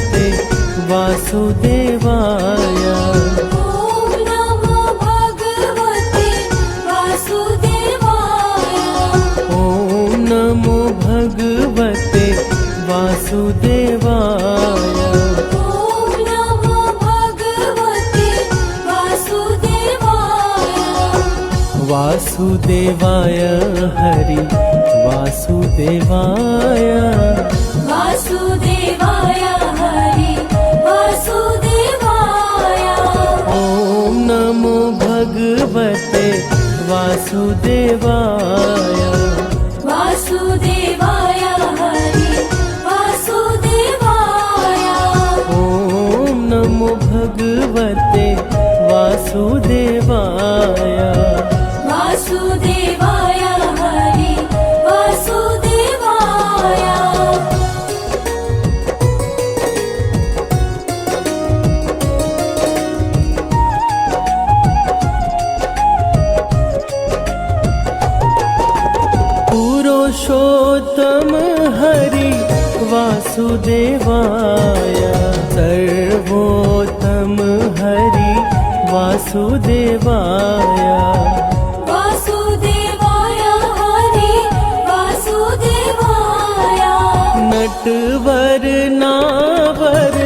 भगवते वासुदेवाय। ॐ नमो भगवते वासुदेवाय। ॐ नमो भगवते वासुदेवाय। ॐ नमो भगवते वासुदेवाय। वासुदेवाय हरि वासुदेवाय। वासुदेवाय हरि वासुदेवाय। ॐ नमो भगवते वासुदेवाय। वासुदेवाय हरि वासुदेवाय। ॐ नमो भगवते वासुदेवाय। वासुदेवाय हरि वासुदेवाय। पुरुषोत्तम हरि वासुदेवाय। सर्वोत्तम हरि वासुदेवाय। वासुदेवाय हरि वासुदेवाय। नटवर नावर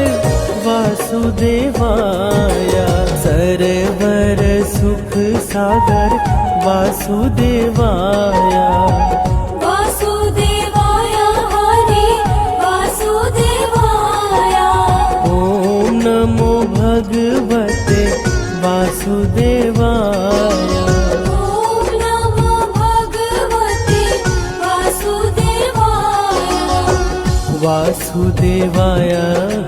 वासुदेवाय। सरवर सुख सागर वासुदेवाय। वासुदेवाय हरि वासुदेवाय। ॐ नमो भगवते वासुदेवाय। ॐ नमो भगवते वासुदेवाय। वासुदेवाय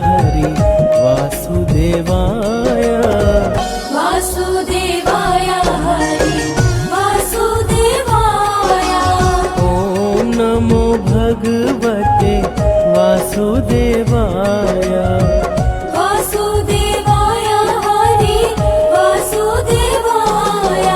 हरि वासुदेवाय। वासुदेवाय हरि वासुदेवाय। ॐ नमो भगवते वासुदेवाय। वासुदेवाय हरि वासुदेवाय।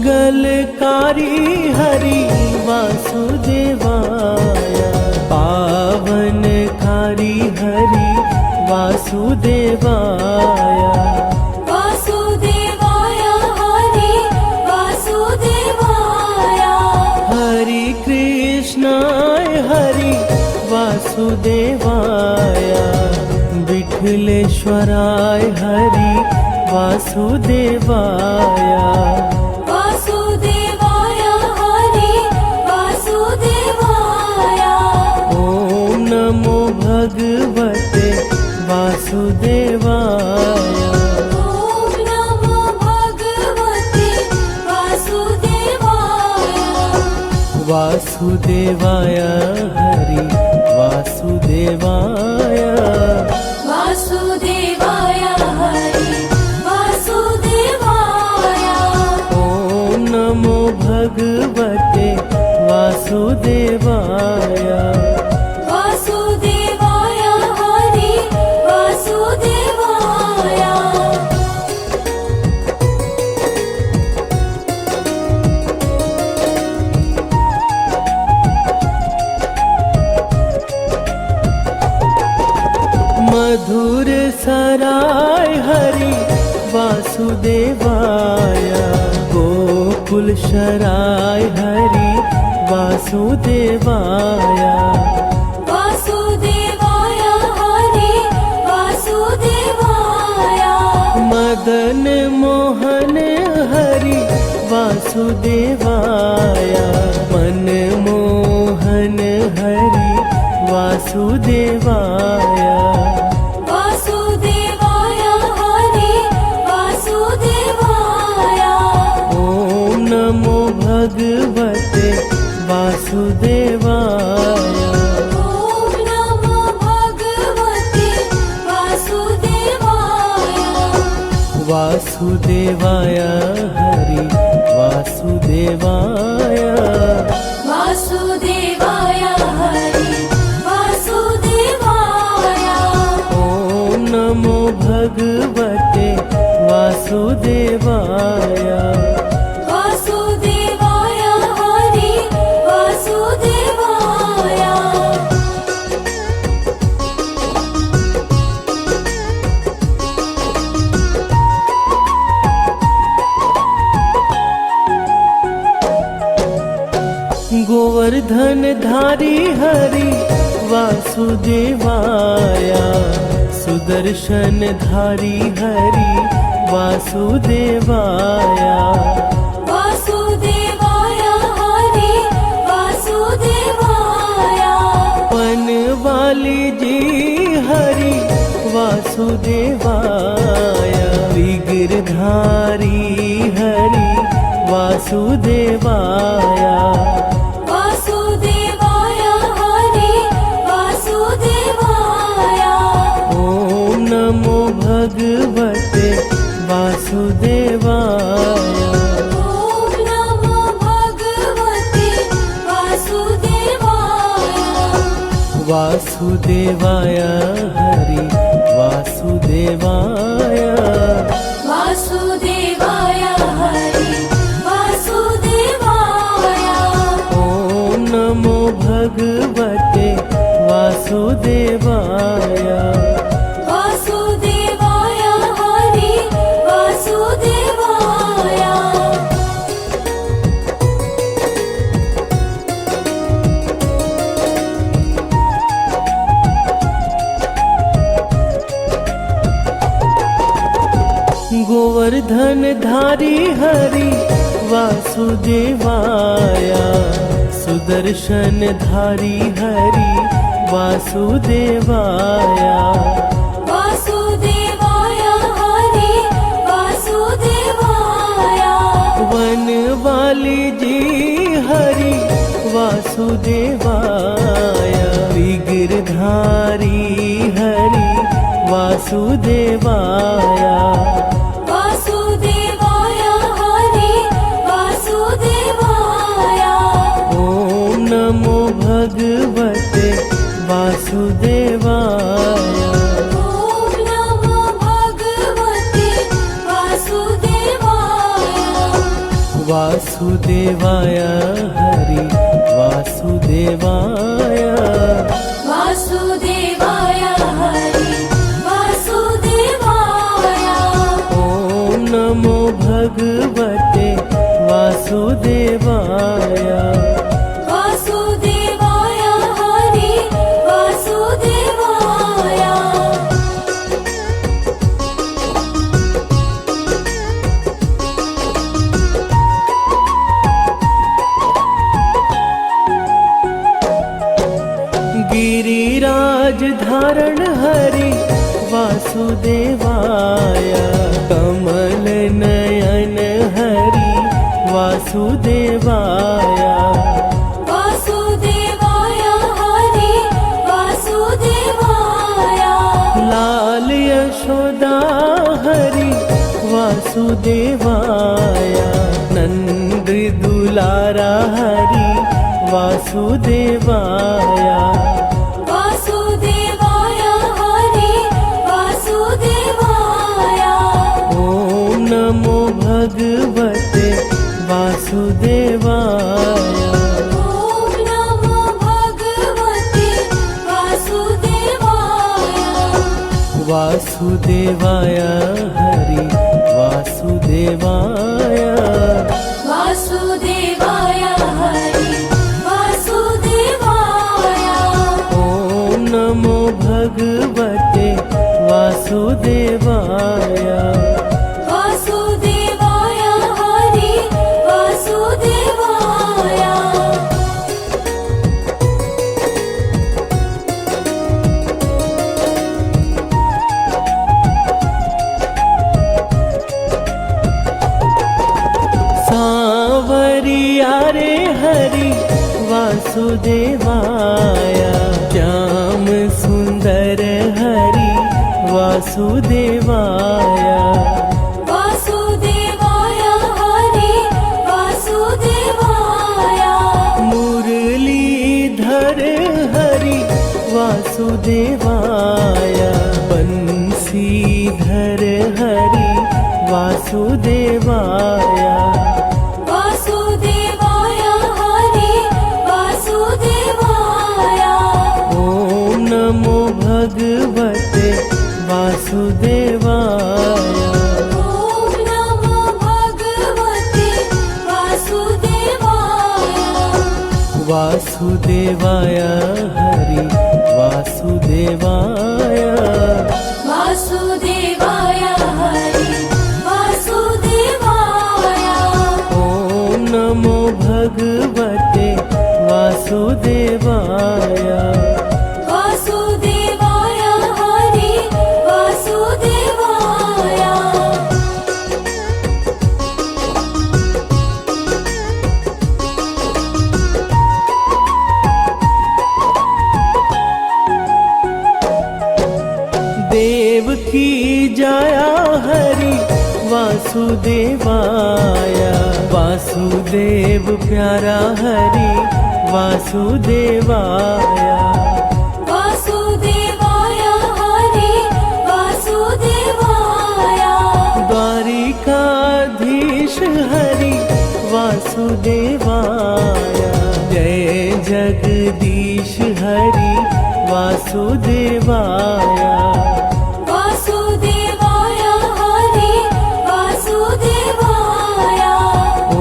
मंगलकारी हरि वासुदेवाय। पावनकारी हरि वासुदेवाय। वासुदेवाय हरि वासुदेवाय। हरि कृष्णाय हरि वासुदेवाय। विठलेश्वराय हरि वासुदेवाय। वासुदेवाय हरि वासुदेवाय। ॐ नमो भगवते वासुदेवाय। ॐ नमो भगवते वासुदेवाय। वासुदेवाय हरि वासुदेवाय। वासुदेवाय हरि वासुदेवाय। ॐ नमो भगवते वासुदेवाय। वासुदेवाय हरि वासुदेवाय। मधुर सराय हरि वासुदेवाय। गोकुल शराय हरि वासुदेवाय। वासुदेवाय हरि वासुदेवाय। मदन मोहन हरि वासुदेवाय। मनमोहन हरि वासुदेवाय। वासुदेवाय हरि वासुदेवाय। ॐ नमो भगवते वासुदेवाय। ॐ नमो भगवते वासुदेवाय। वासुदेवाय हरि वासुदेवाय। वासुदेवाय हरि वासुदेवाय। ॐ नमो भगवते वासुदेवाय वासुदेवाय हरि वासुदेवाय गोवर्धन धारी हरि वासुदेवाय सुदर्शन धारी हरि वासुदेवाय वासुदेवाय हरि वासुदेवाय वन वाली जी हरि वासुदेवाय विग्रधारी हरि वासुदेवाय वासुदेवाय हरि वासुदेवाय ओम नमो भगवते वासुदेवाय ॐ नमो भगवते वासुदेवाय वासुदेवाय हरि वासुदेवाय वासुदेवाय हरि वासुदेवाय ओम नमो भगवते वासुदेवाय वासुदेवाय हरि वासुदेवाय गोवर्धन धारी हरि वासुदेवाय सुदर्शन धारी हरि वासुदेवाय वासुदेवाय हरि वासुदेवाय वन वाली जी हरि वासुदेवाय विग्रधारी हरि वासुदेवाय वासुदेवाय हरि वासुदेवाय ओम नमो भगवते वासुदेवाय ॐ नमो भगवते वासुदेवाय वासुदेवाय हरि वासुदेवाय वासुदेवाय हरि वासुदेवाय ओम नमो भगवते वासुदेवाय वासुदेवाय हरि वासुदेवाय गिरिराज धारण हरि वासुदेवाय कमल नयन हरि वासुदेवाय वासुदेवाय हरि वासुदेवाय लाल यशोदा हरि वासुदेवाय नंद दुलारा हरि वासुदेवाय वासुदेवाय हरि वासुदेवाय ओम नमो भगवते वासुदेवाय ॐ नमो भगवते वासुदेवाय वासुदेवाय हरि वासुदेवाय वासुदेवाय हरि वासुदेवाय ओम नमो भगवते वासुदेवाय वासुदेवाय हरि वासुदेवाय सांवरिया रे हरि वासुदेवाय श्याम सुंदर हरि वासुदेवाय वासुदेवाय हरि वासुदेवाय मुरलीधर हरि वासुदेवाय बंसीधर हरि वासुदेवाय वासुदेवाय हरि वासुदेवाय ॐ नमो भगवते वासुदेवाय ॐ नमो भगवते वासुदेवाय वासुदेवाय हरि वासुदेवाय वासुदेवाय हरि वासुदेवाय ॐ नमो भगवते वासुदेवाय वासुदेवाय हरि वासुदेवाय देव की जाया हरि वासुदेवाय वासुदेव प्यारा हरि वासुदेवाय वासुदेवाय हरि वासुदेवाय द्वारिकाधीश हरि वासुदेवाय जय जगदीश हरि वासुदेवाय वासुदेवाय हरि वासुदेवाय ॐ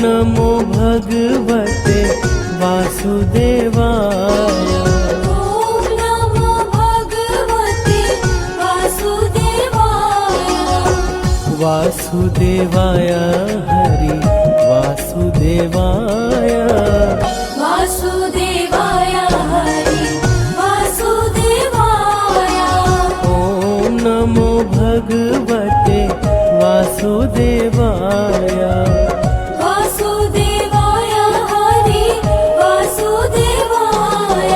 नमो भगवते वासुदेवाय ॐ नमो भगवते वासुदेवाय वासुदेवाय हरि वासुदेवाय वासुदेवाय हरि वासुदेवाय ॐ नमो भगवते वासुदेवाय वासुदेवाय हरि वासुदेवाय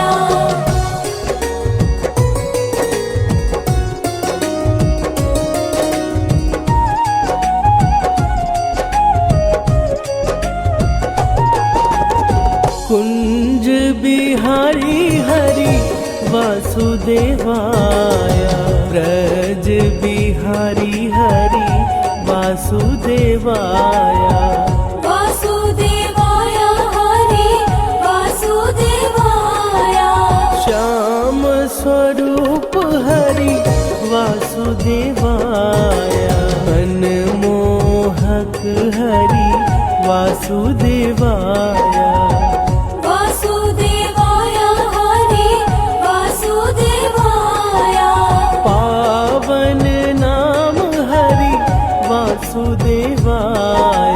कुंज बिहारी हरि वासुदेवाय ब्रज बिहारी हरि वासुदेवाय वासुदेवाय हरि वासुदेवाय श्याम स्वरूप हरि वासुदेवाय मनमोहक हरि वासुदेवाय वासुदेवाय हरि वासुदेवाय पावन नाम हरि वासुदेवाय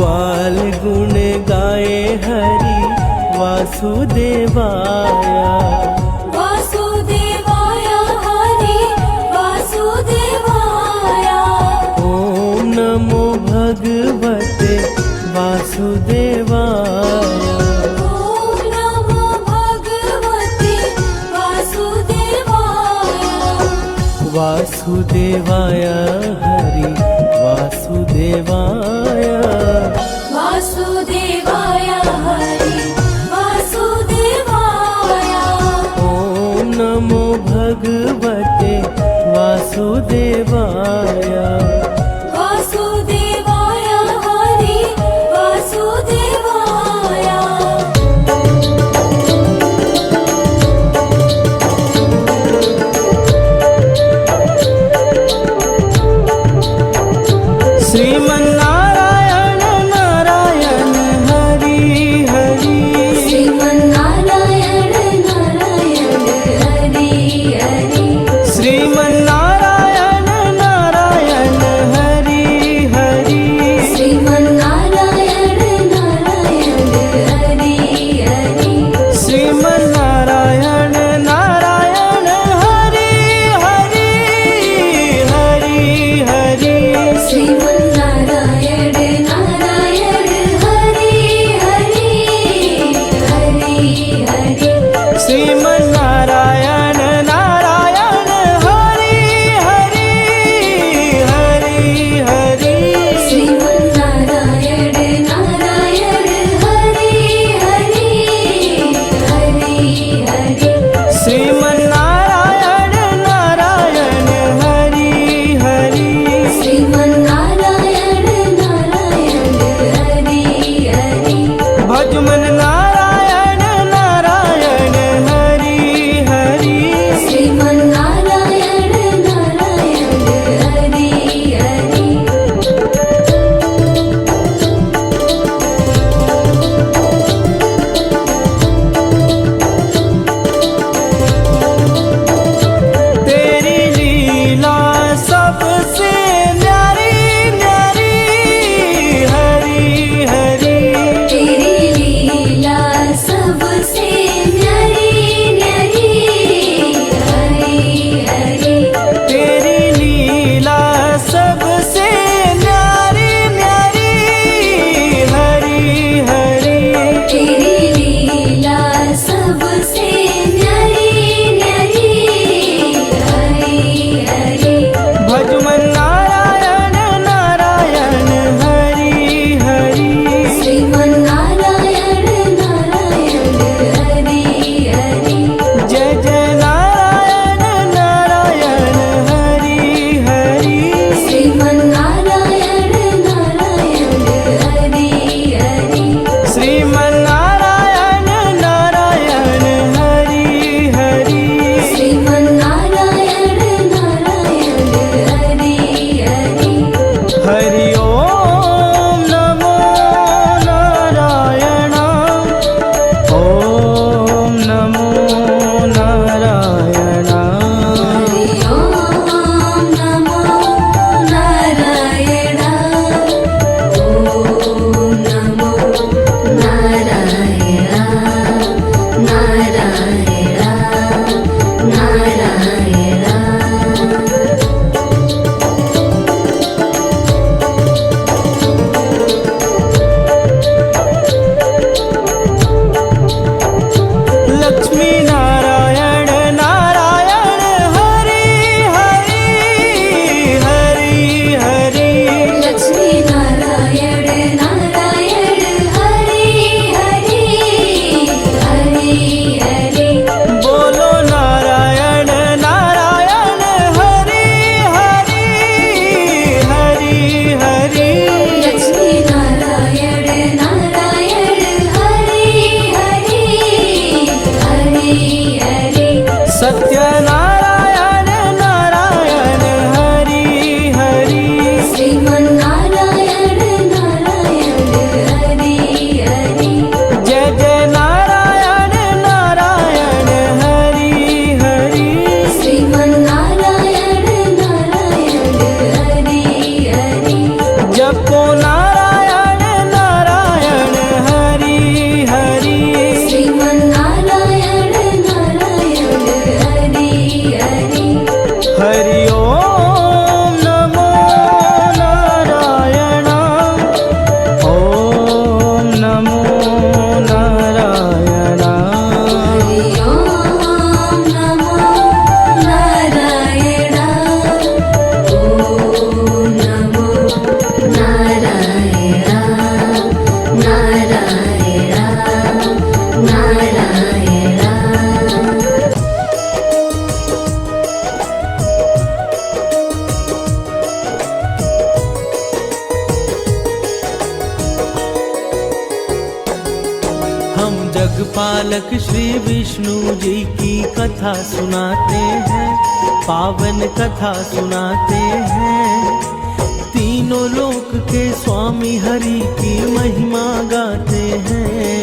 ग्वाल गुण गाए हरि वासुदेवाय वासुदेवाय हरि वासुदेवाय ॐ नमो भगवते वासुदेवाय ॐ नमो भगवते वासुदेवाय वासुदेवाय हरि वासुदेवाय वासुदेवाय हरि वासुदेवाय ॐ नमो भगवते वासुदेवाय वासुदेवाय हरि वासुदेवाय श्रीमन्नारायण जगपालक श्री विष्णु जी की कथा सुनाते हैं, पावन कथा सुनाते हैं। तीनों लोक के स्वामी हरि की महिमा गाते हैं,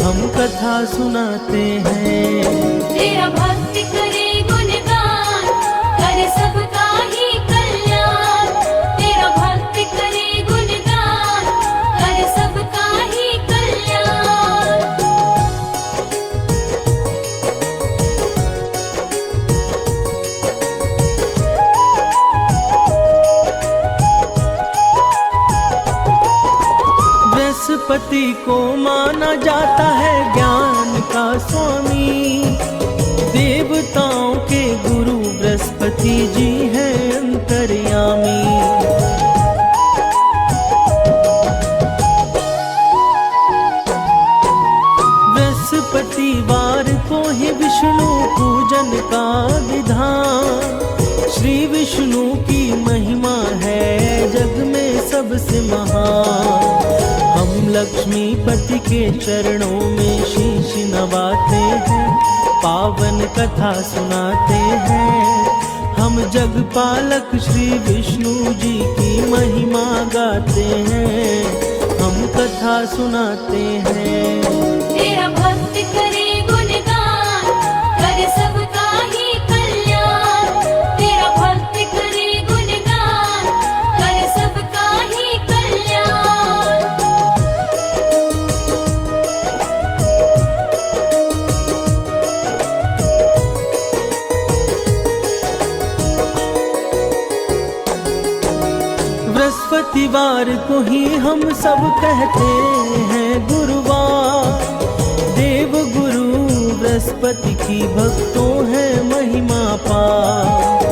हम कथा सुनाते हैं। तेरा भक्ति करे गुणगान, करे सबका ही कल्याण। तेरा भक्ति करे गुणगान, करे सबका ही कल्याण। बृहस्पति को माना जाता है ज्ञान का स्वामी, देवताओं के गुरु बृहस्पति जी हैं अंतर्यामी। बृहस्पतिवार को ही विष्णु पूजन का विधान, श्री विष्णु की महिमा है जग में सबसे महान। हम लक्ष्मीपति के चरणों में शीश नवाते हैं, पावन कथा सुनाते हैं। हम जगपालक श्री विष्णु जी की महिमा गाते हैं, हम कथा सुनाते हैं। तेरा भक्ति करे गुणगान, करे सबका ही कल्याण। तेरा भक्ति करे गुणगान, करे सबका ही कल्याण। बृहस्पतिवार को ही हम सब कहते हैं गुरुवार, देव गुरु बृहस्पति की भक्तों है महिमा पार।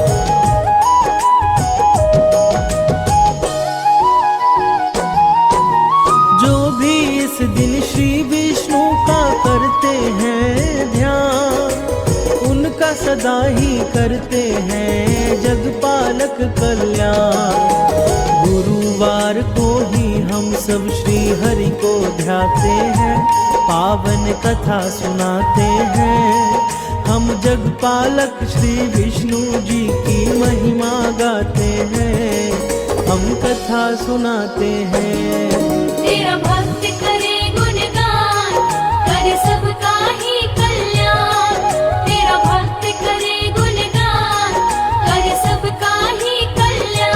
जो भी इस दिन श्री विष्णु का करते हैं ध्यान, उनका सदा ही करते हैं जगपालक कल्याण। गुरुवार को ही हम सब श्री हरि को ध्याते हैं, पावन कथा सुनाते हैं। हम जगपालक श्री विष्णु जी की महिमा गाते हैं, हम कथा सुनाते हैं। तेरा भक्ति करे गुणगान, करे सबका ही कल्याण। तेरा भक्ति करे गुणगान, करे सबका ही कल्याण।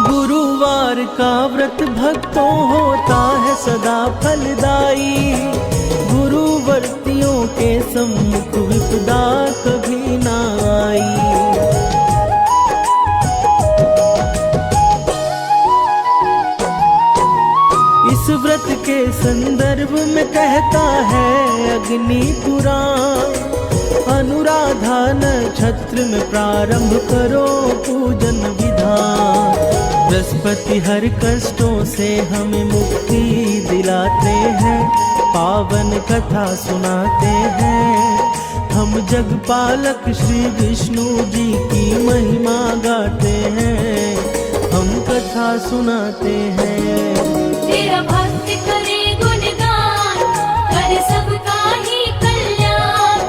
गुरुवार का व्रत भक्तों होता है सदा फलदायी, गुरुवर्तियों के सम्मुख विपदा कभी ना आई। इस व्रत के संदर्भ में कहता है अग्नि पुराण, अनुराधा नक्षत्र में प्रारंभ करो पूजन विधान। बृहस्पति हर कष्टों से हमें मुक्ति दिलाते हैं, पावन कथा सुनाते हैं। हम जगपालक श्री विष्णु जी की महिमा गाते हैं, हम कथा सुनाते हैं। तेरा भक्ति करे गुणगान, करे सबका ही कल्याण।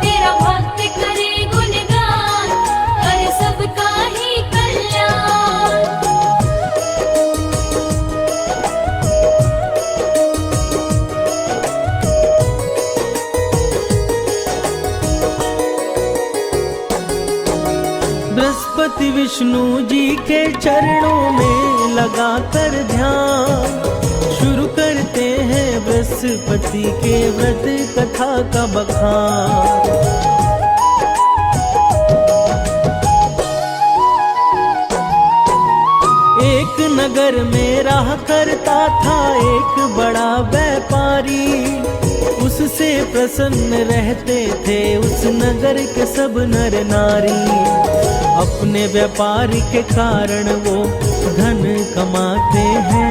तेरा भक्ति करे गुणगान, करे सबका ही कल्याण। बृहस्पति विष्णु जी के चरणों में लगाकर ध्यान, शुरू करते हैं बृहस्पति के व्रत कथा का बखान। एक नगर में रहा करता था एक बड़ा व्यापारी, उससे प्रसन्न रहते थे उस नगर के सब नर नारी। अपने व्यापार के कारण वो धन कमाते हैं,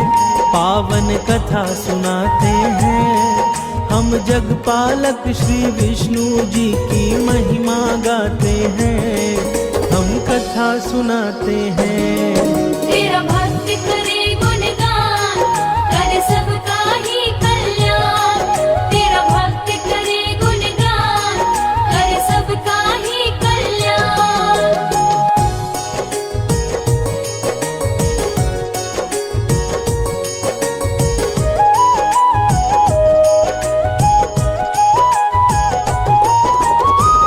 पावन कथा सुनाते हैं। हम जगपालक श्री विष्णु जी की महिमा गाते हैं, हम कथा सुनाते हैं। तेरा भक्त करे गुणगान, करे सबका ही कल्याण। तेरा भक्त करे गुणगान, करे सबका ही कल्याण।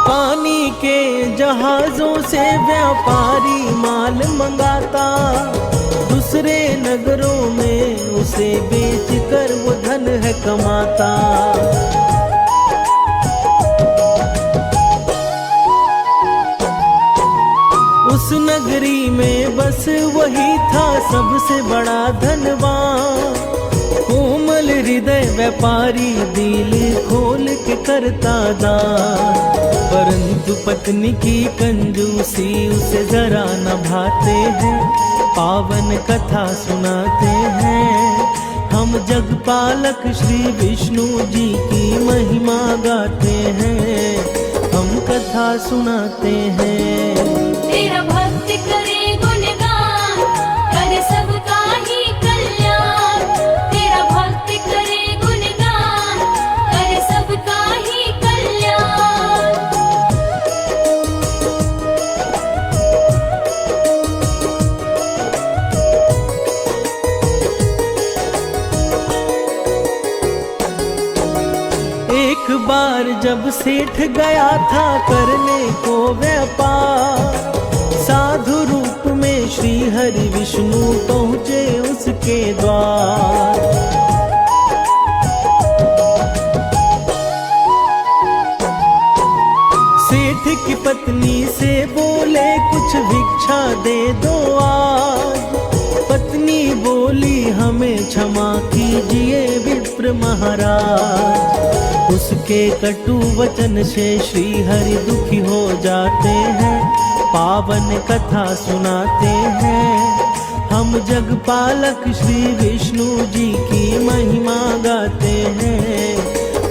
पानी के जहाजों से व्यापारी माल मंगाता, दूसरे नगरों में उसे बेचकर वो धन है कमाता। उस नगरी में बस वही था सबसे बड़ा धनवान, कोमल हृदय व्यापारी दिल खोल के करता दान। परंतु पत्नी की कंजूसी उसे जरा न भाते हैं, पावन कथा सुनाते हैं। हम जगपालक श्री विष्णु जी की महिमा गाते हैं, हम कथा सुनाते हैं। तेरा भक्त करे गुणगान, करे सबका ही कल्याण। तेरा भक्त करे गुणगान, करे सबका ही कल्याण। एक बार जब सेठ गया था करने को व्यापार, साधु रूप में श्री हरि विष्णु पहुँचे उसके द्वार। सेठ की पत्नी से बोले कुछ भिक्षा दे दो आज। पत्नी बोली हमें क्षमा कीजिए विप्र महाराज। उसके कटु वचन से श्री हरि दुखी हो जाते हैं, पावन कथा सुनाते हैं। हम जगपालक श्री विष्णु जी की महिमा गाते हैं,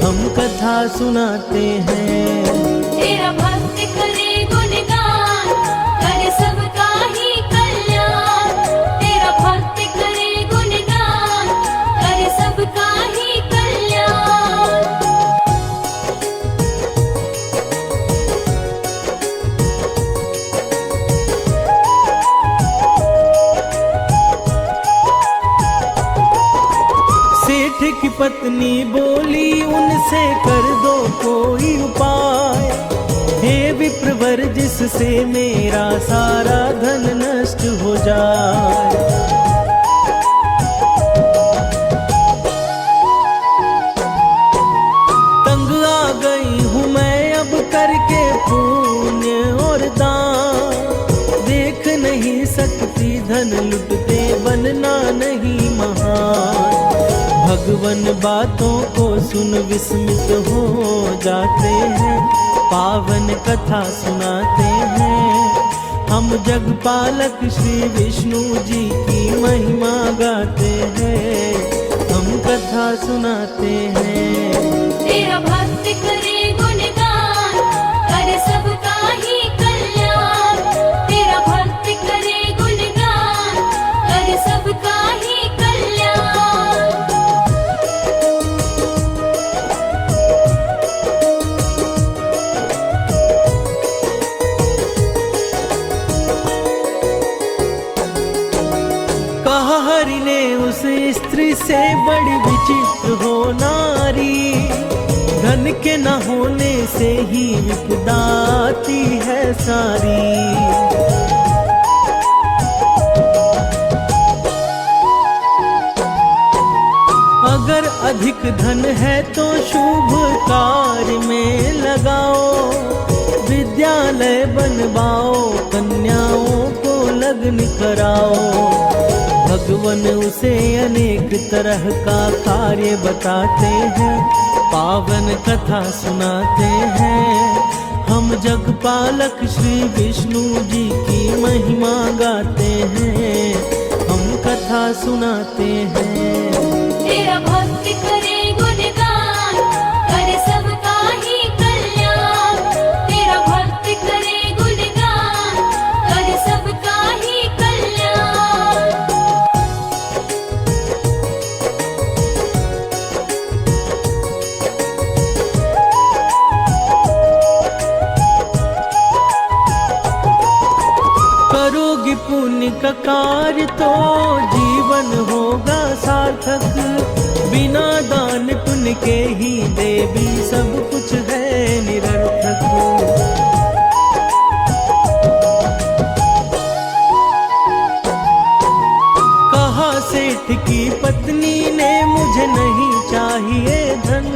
हम कथा सुनाते हैं। तेरा भक्त करे गुणगान, करे सबका ही कल्याण। तेरा भक्त करे गुणगान, करे सबका ही कल्याण। सेठ की पत्नी बोली उनसे कर दो कोई उपाय, हे विप्रवर जिससे मेरा सारा धन नष्ट हो जाए। तंग आ गई हूँ मैं अब करके पुण्य और दान, देख नहीं सकती धन लुटते बनना नहीं महान। भगवन बातों को सुन विस्मित हो जाते हैं, पावन कथा सुनाते हैं। हम जगपालक श्री विष्णु जी की महिमा गाते हैं, हम कथा सुनाते हैं। तेरा भक्त करे गुणगान, करे सबका ही कल्याण। तेरा भक्त करे गुणगान, करे सबका ही कल्याण। कहा हरि ने उस स्त्री से बड़ी विचित्र हो नारी, धन के न होने से ही विपदा आती है सारी। अगर अधिक धन है तो शुभ कार्य में लगाओ, विद्यालय बनवाओ, कन्याओं को लग्न कराओ। भगवन उसे अनेक तरह का कार्य बताते हैं, पावन कथा सुनाते हैं। हम जगपालक श्री विष्णु जी की महिमा गाते हैं, हम कथा सुनाते हैं। तेरा भक्त करे गुणगान, पुण्य का कार्य तो जीवन होगा सार्थक। बिना दान पुण्य के ही देवी सब कुछ है निरर्थक। कहा सेठ की पत्नी ने मुझे नहीं चाहिए धन,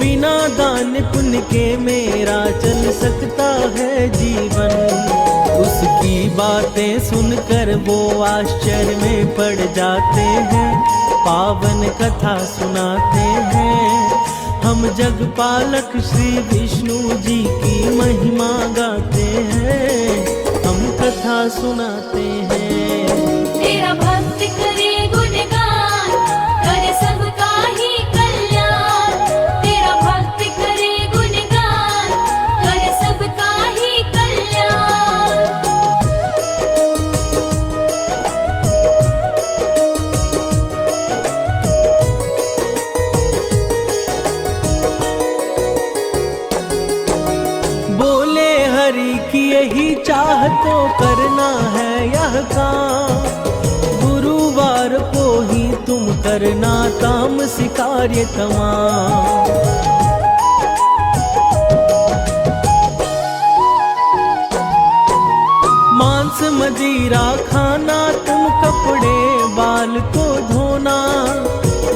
बिना दान पुण्य के मेरा चल सकता है जीवन। उसकी बातें सुनकर वो आश्चर्य में पड़ जाते हैं, पावन कथा सुनाते हैं। हम जगपालक श्री विष्णु जी की महिमा गाते हैं, हम कथा सुनाते हैं। तेरा भक्त करे गुणगान, करे सबका ही कल्याण। तेरा भक्त करे गुणगान, करे सबका ही कल्याण। बोले हरि की यही चाह तो करना है यह काम। गुरुवार को ही तुम करना तामसी कार्य तमाम। मांस मदिरा खाना, तुम कपड़े बाल को धोना।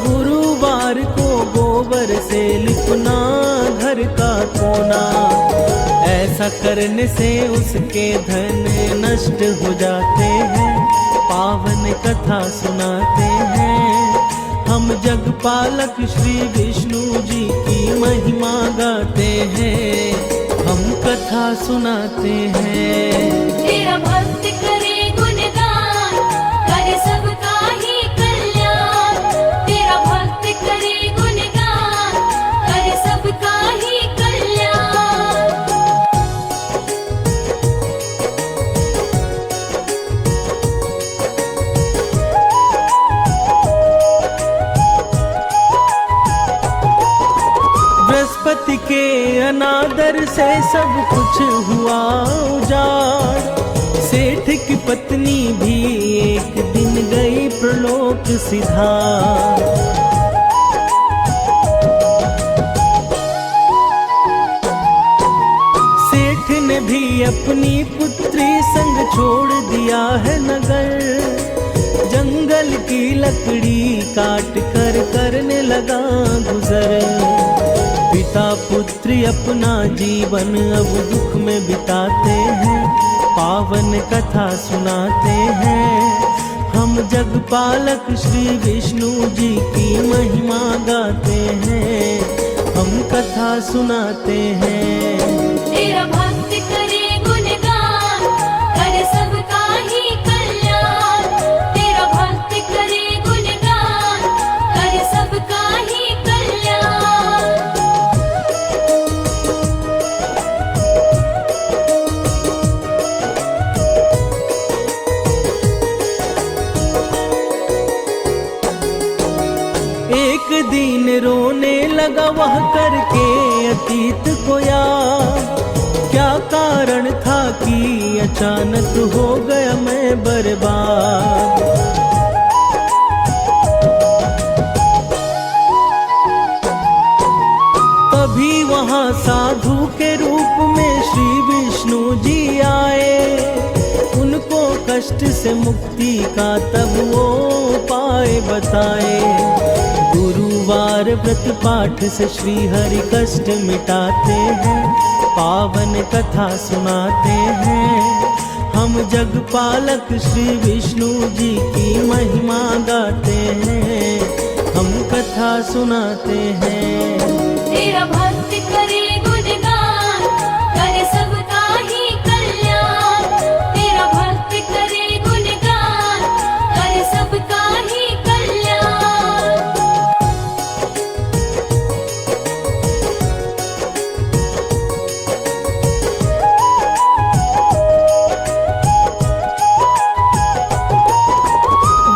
गुरुवार को गोबर से लिपना घर का कोना। ऐसा करने से उसके धन नष्ट हो जाते हैं, पावन कथा सुनाते हैं। हम जगपालक श्री विष्णु जी की महिमा गाते हैं, हम कथा सुनाते हैं। तेरा भक्त करे गुणगान, करे सबका ही कल्याण। तेरा भक्त करे गुणगान, करे सबका ही कल्याण। बृहस्पति के अनादर से सब कुछ हुआ उजाड़। सेठ की पत्नी भी एक दिन गई प्रलोक सिधार। सेठ ने भी अपनी पुत्री संग छोड़ दिया है नगर। जंगल की लकड़ी काट कर करने लगा गुजर। पिता पुत्री अपना जीवन अब दुख में बिताते हैं, पावन कथा सुनाते हैं। हम जगपालक श्री विष्णु जी की महिमा गाते हैं, हम कथा सुनाते हैं। तेरा भक्त करे गुणगान, करे सबका ही कल्याण। तेरा भक्त करे गुणगान, करे सबका ही कल्याण। एक दिन रोने लगा वह करके अतीत को याद। क्या कारण था कि अचानक हो गया मैं बर्बाद। तभी वहां साधु के रूप में श्री विष्णु जी आए। उनको कष्ट से मुक्ति का तब वो उपाय बताए। गुरुवार व्रत पाठ से श्री हरि कष्ट मिटाते हैं, पावन कथा सुनाते हैं। हम जगपालक श्री विष्णु जी की महिमा गाते हैं, हम कथा सुनाते हैं। तेरा भक्त करे गुणगान, करे सबका ही कल्याण। तेरा भक्त करे गुणगान, करे सबका ही कल्याण।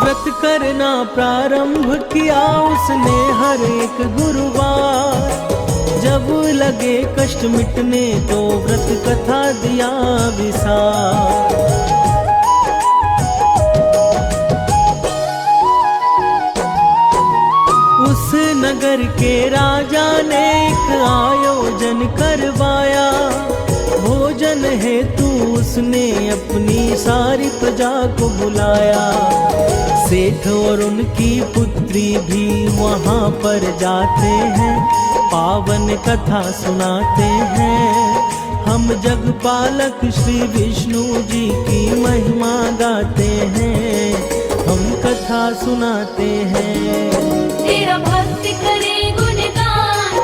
व्रत करना प्रारंभ किया उसने हर एक गुरुवार। जब लगे कष्ट मिटने तो व्रत कथा दिया विसार। उस नगर के राजा ने एक आयोजन करवाया। भोजन हेतु उसने अपनी सारी प्रजा को बुलाया। सेठ और उनकी पुत्री भी वहाँ पर जाते हैं, पावन कथा सुनाते हैं। हम जगपालक श्री विष्णु जी की महिमा गाते हैं, हम कथा सुनाते हैं। तेरा भक्त करे गुणगान,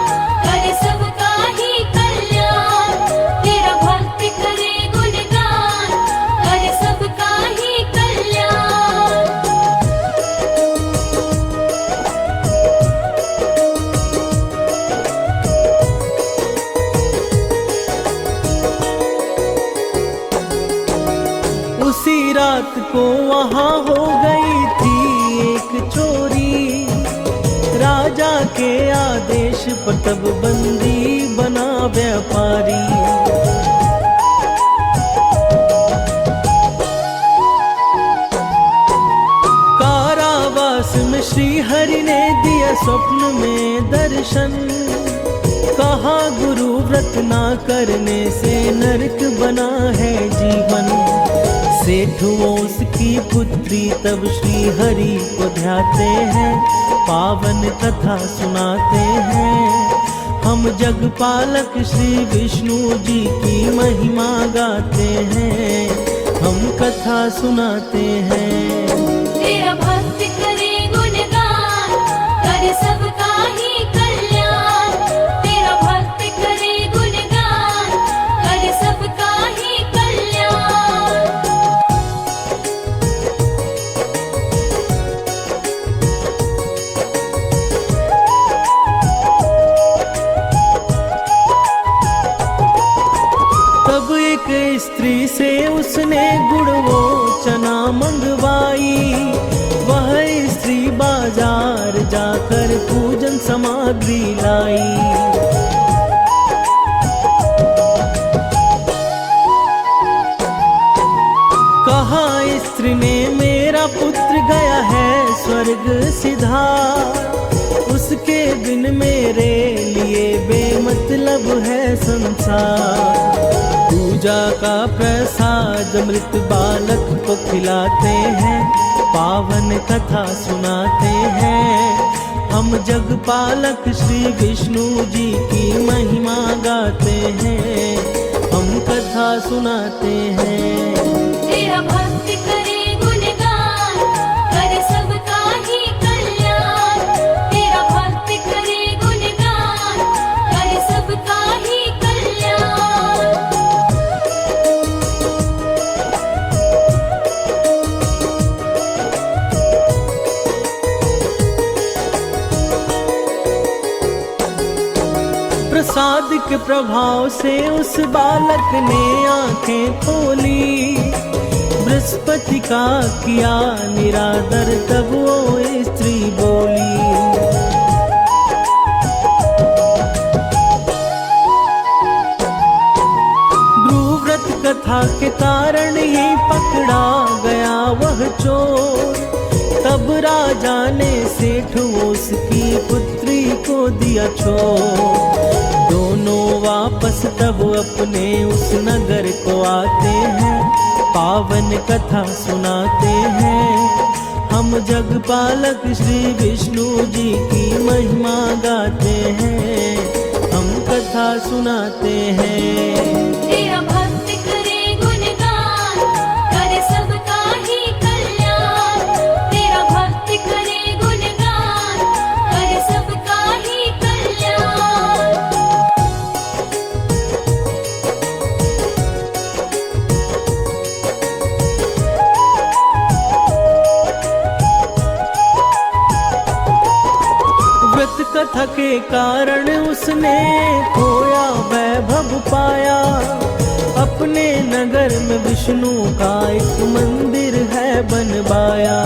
करे सबका ही कल्याण। तेरा भक्त करे गुणगान, करे सबका ही कल्याण। उसी रात को वहाँ हो गई थी एक चोरी। राजा के आदेश पर तब बंदी बना व्यापारी। कारावास में श्री हरि ने दिया स्वप्न में दर्शन। कहा गुरु व्रत ना करने से नरक बना है जीवन। सेठ वो उसकी पुत्री तब श्री हरि को ध्याते हैं, पावन कथा सुनाते हैं। हम जगपालक श्री विष्णु जी की महिमा गाते हैं, हम कथा सुनाते हैं। तेरा भक्त करे गुणगान, करे सबका ही कल्याण। तेरा भक्त करे गुणगान, करे सबका ही कल्याण। तब एक स्त्री से उसने गुड़ वो चना मंगवाई। वह स्त्री बाजार जाकर पूजन सामग्री लाई। कहा स्त्री ने मेरा पुत्र गया है स्वर्ग सिधार। उसके बिन मेरे लिए बेमतलब है संसार। पूजा का प्रसाद मृत बालक को खिलाते हैं, पावन कथा सुनाते हैं। हम जगपालक श्री विष्णु जी की महिमा गाते हैं, हम कथा सुनाते हैं। तेरा भक्त करे गुणगान, करे सबका ही कल्याण। तेरा भक्त करे गुणगान, करे सबका ही कल्याण। प्रसाद के प्रभाव से उस बालक ने आंखें खोली। बृहस्पति का किया निरादर तब वो स्त्री बोली। गुरुव्रत कथा के कारण ही पकड़ा गया वह चोर। तब राजा ने सेठ उसकी पुत्री को दिया छोड़। दोनों वापस तब अपने उस नगर को आते हैं, पावन कथा सुनाते हैं। हम जगपालक श्री विष्णु जी की महिमा गाते हैं, हम कथा सुनाते हैं। तेरा भक्त करे गुणगान, करे सबका ही कल्याण। तेरा भक्त करे गुणगान, करे सबका ही कल्याण। व्रत कथा के कारण उसने खोया वैभव पाया। अपने नगर में विष्णु का एक मंदिर है बनवाया।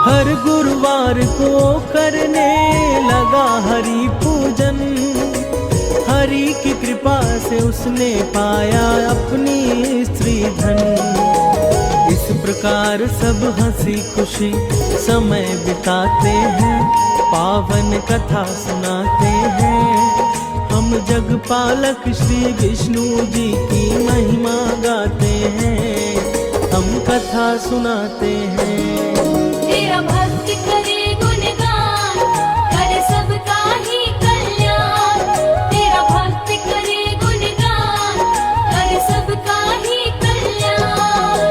हर गुरुवार को करने लगा हरि पूजन। हरि की कृपा से उसने पाया अपनी स्त्री धन। प्रकार सब हंसी खुशी समय बिताते हैं, पावन कथा सुनाते हैं। हम जगपालक श्री विष्णु जी की महिमा गाते हैं, हम कथा सुनाते हैं। तेरा भक्त करे गुणगान, करे सबका ही कल्याण। तेरा भक्त करे गुणगान, करे सबका ही कल्याण।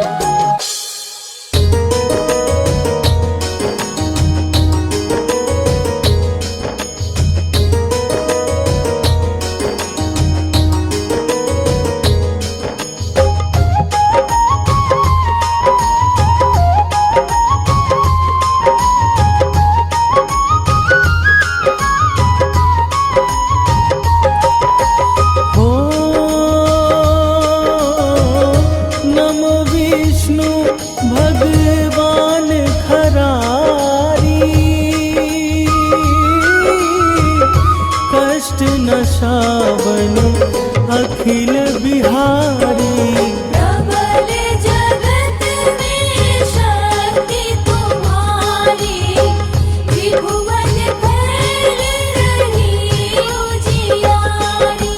भगवान खरारी, कष्ट नशावन अखिल बिहारी। प्रबल जगत में शक्ति तुम्हारी, त्रिभुवन फैल रही उजियारी।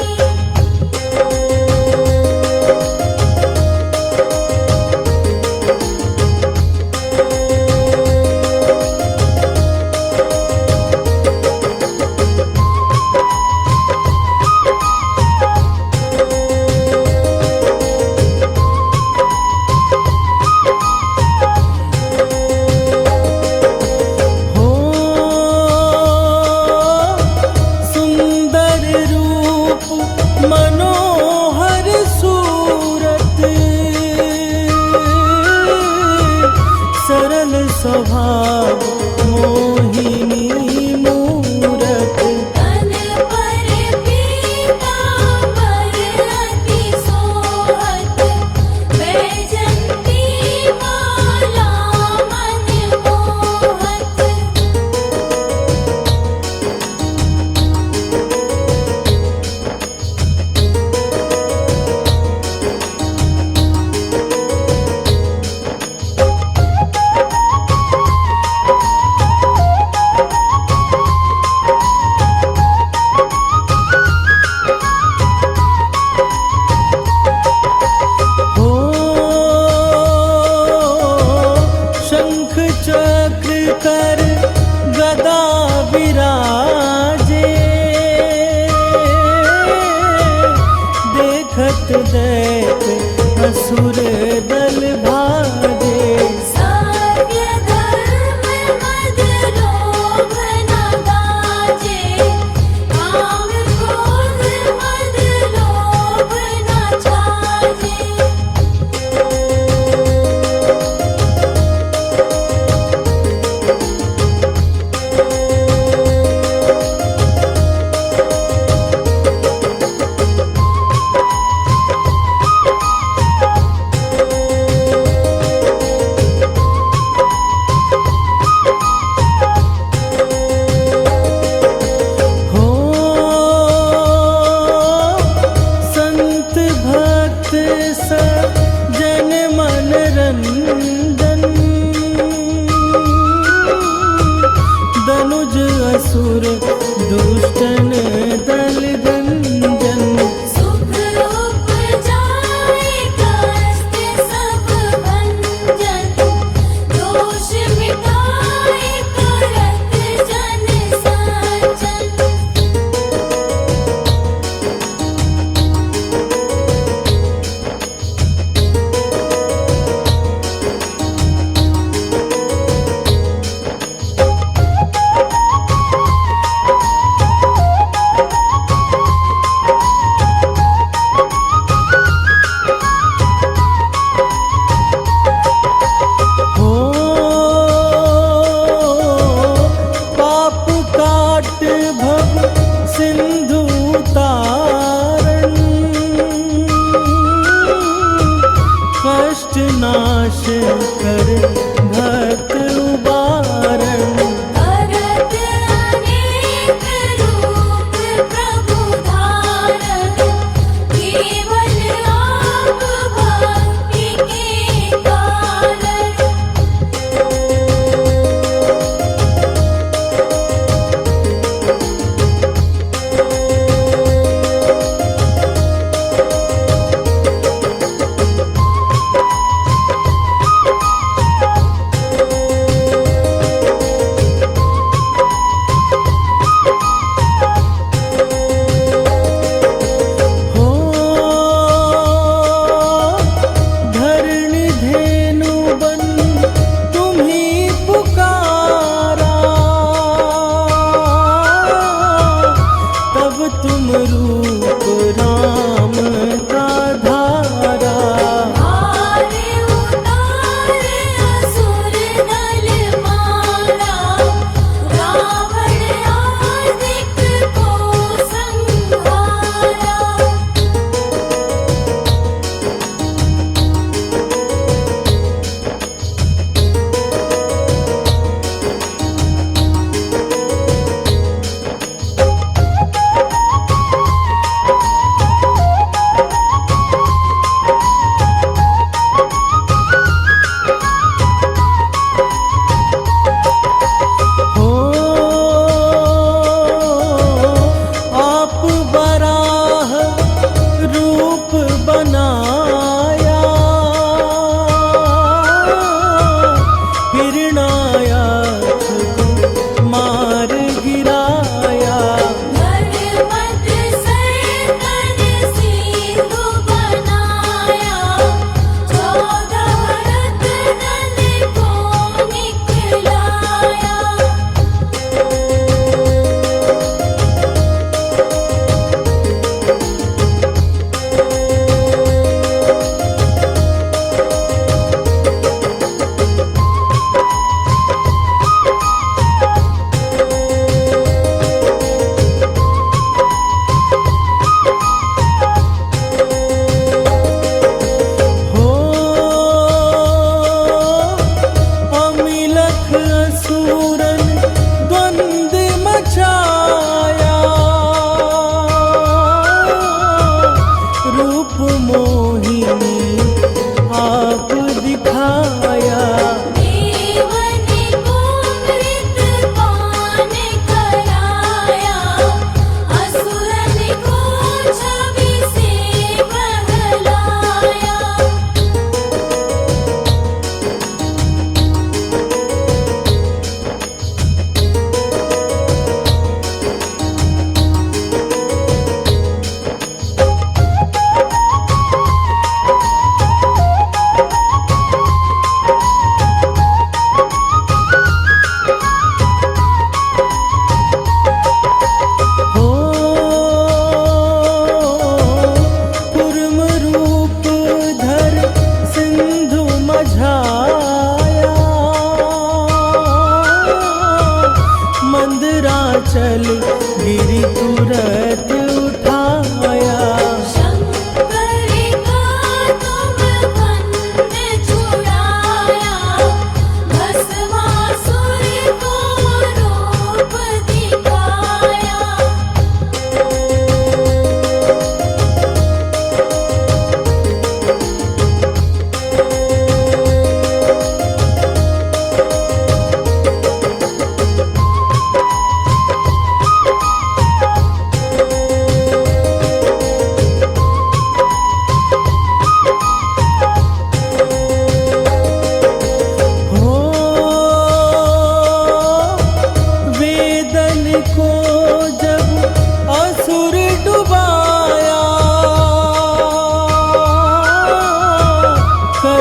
मनोहर सूरत, सरल स्वभाव मोहिनी मूरत। तन पर पीतांबर अति सोहत, वैजंती माला मन मोहत। शंख चक्र कर गदा विराजे, देखत दैत असुर दल भाजे। सत्य धर्म मद लोभ न गाजे, काम क्रोध मद लोभ न छाजे। जन मन रंजन, दनुज असुर दुष्टन दल दंजन। सुख उपजाए कष्ट सब भंजन, दोष मिटाए करत जन सज्जन। नाश कर भक्त उबारण। करत अनेक रूप प्रभु धारण, केवल आप भक्ति के कारण।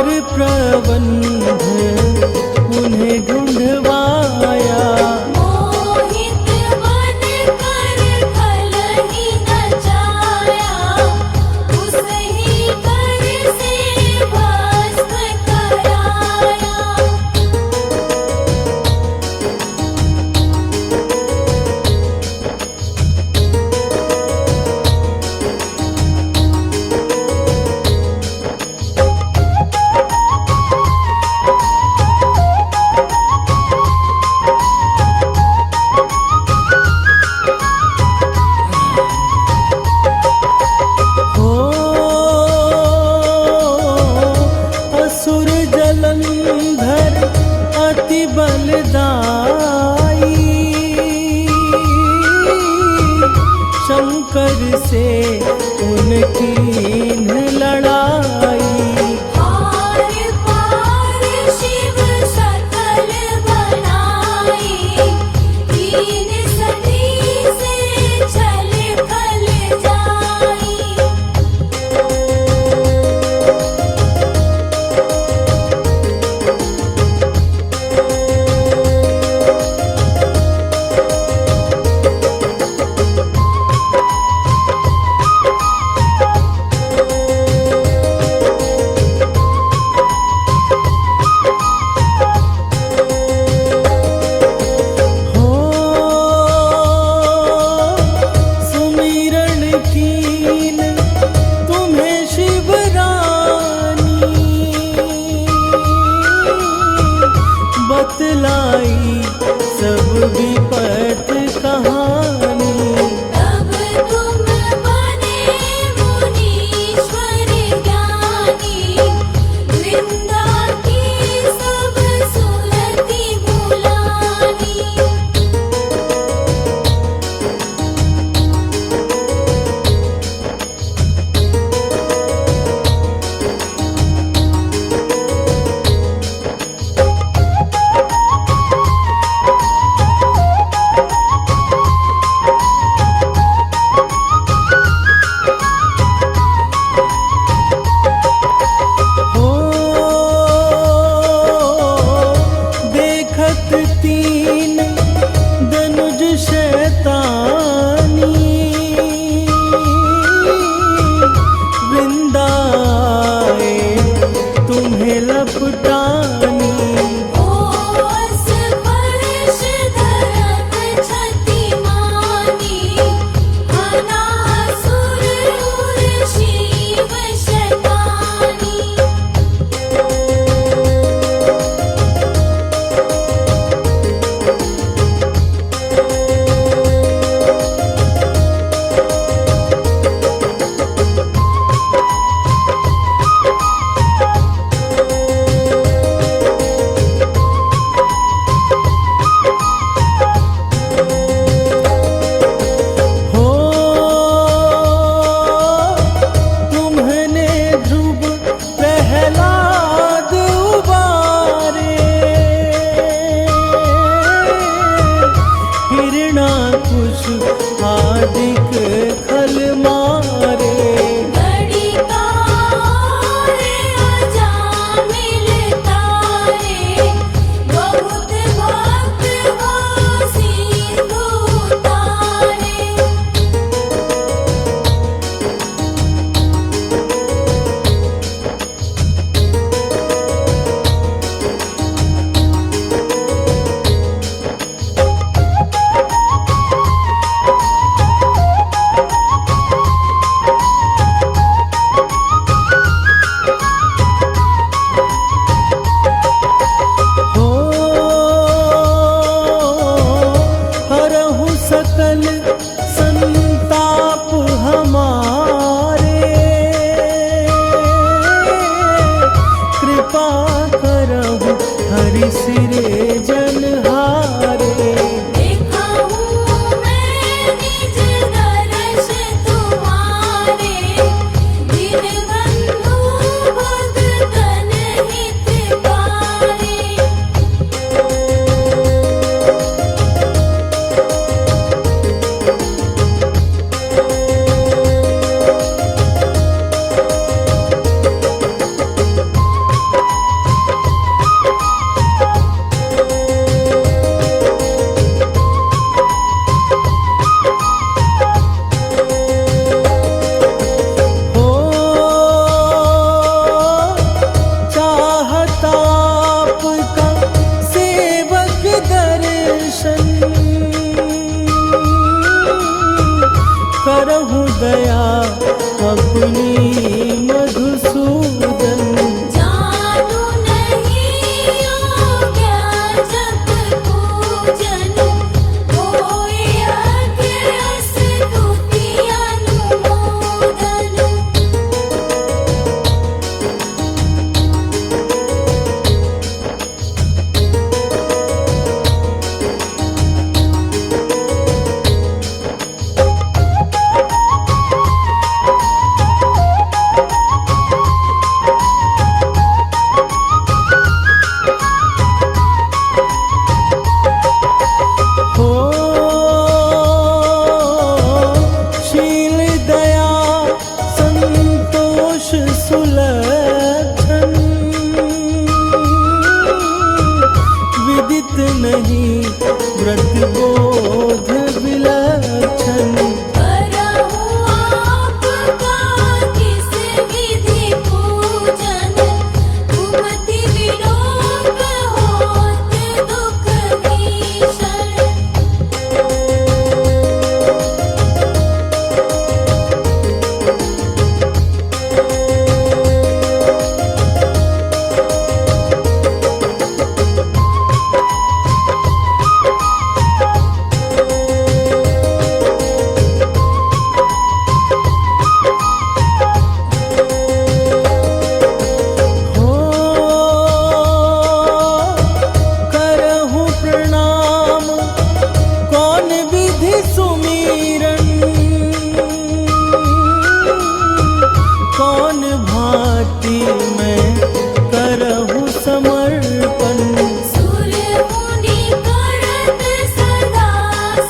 और प्रबंध उन्हें ढूंढवाया। मोहित बन कर खल ही नचाया, उस ही कर से भस्म कराया। हो असुर जलंधर अति बलदाई, शंकर से उनकी लड़ाई। आर पार शिव सकल बनाई, तीन सदी से छल खल जाई। हो सुमिरन कीन तुम्हें शिवरानी, बतलाई सब विपत कहानी। तब तुम बने मुनीश्वर ज्ञानी, वृंदा की सब सुरति बुलानी। हो देखत तीन दनुज शैतानी, वृंदाए तुम्हें लपटानी। ओस परश धरम छति मानी, अनासुर उर शिव शतानी। हो तुम्हने ध्रुव प्रहलाद उबारे, हिरणाकुश आदिक खल मारे। घड़ी तारे अजामिल तारे, बहुत भक्त हो सिंधु तारे। हो हरहु सकल संताप हमारे, कृपा करहु हरि सिरे जनहारे। देखा हूँ मैं निज दर्श तुम्हारे, दीनबंधु भगतन हितकारी। अपनी मधुसूदन। जानू नहीं योग्य जप पूजन, होए अज्ञ स्तुति अनुमोदन। हो शील दया संतोष सुलक्षण, विदित नहीं व्रत बोध विलक्षण। करहु आपका किस विधि पूजन, कुमति विलोप होत दुख भीषण। हो करहु प्रणाम कौन विधि सुमीरन, कौन भांति मैं करहु समर्पण। सुर मुनि करत सदा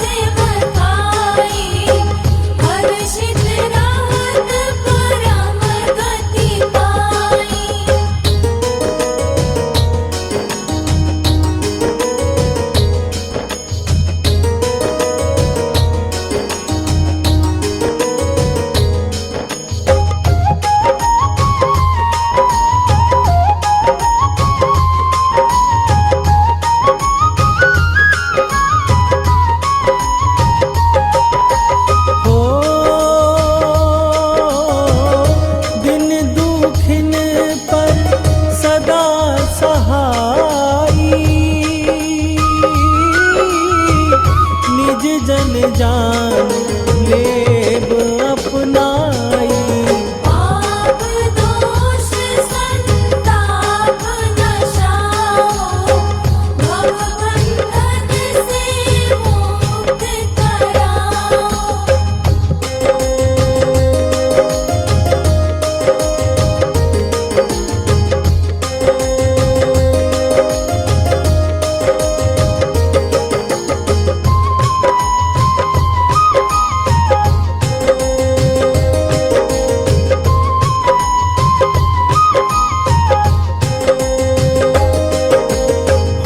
सेवकाई, हर्षित रहत परम गति पाई। हो दिन दुखिन पर सदा सहाई, निज जन जान लेब अपनाई। पाप दोष संताप नशाओ, भव बंधन से मुक्त कराओ।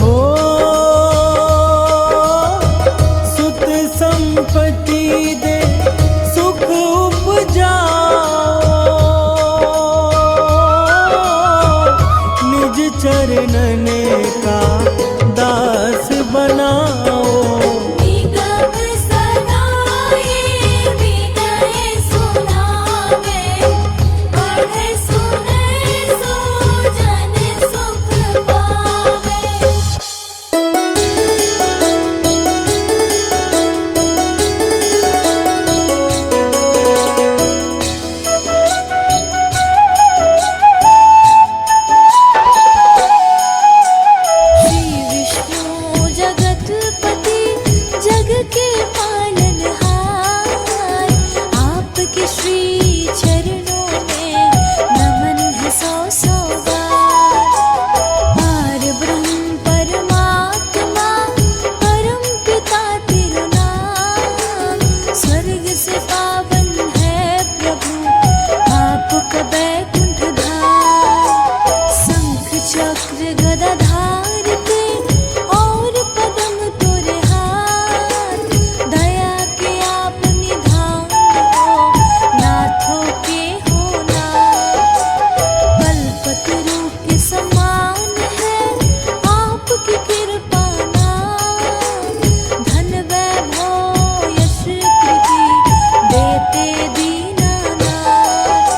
हो सुत संपत्ति दे सुख उपजाओ, निज चरणन का दास बनाओ। निगम सदाए विनय सुनावे, पढ़े सुने सो जन सुख पावे। श्री विष्णु जगतपति जग के पालनहार, आपके श्री चरणों में नमन है सौ सौ बार। पार ब्रह्म परमात्मा परम पिता तिरुनाम, स्वर्ग से पावन है प्रभु आपका बैकुंठ धाम। शंख चक्र गदाधार के और पदम तोरे हाथ, दया के आप निधान हो, नाथों के हो नाथ। कल्पतरु के समान है आपकी कृपा नाम, धन वैभव यश कीर्ति देते दीनानाथ।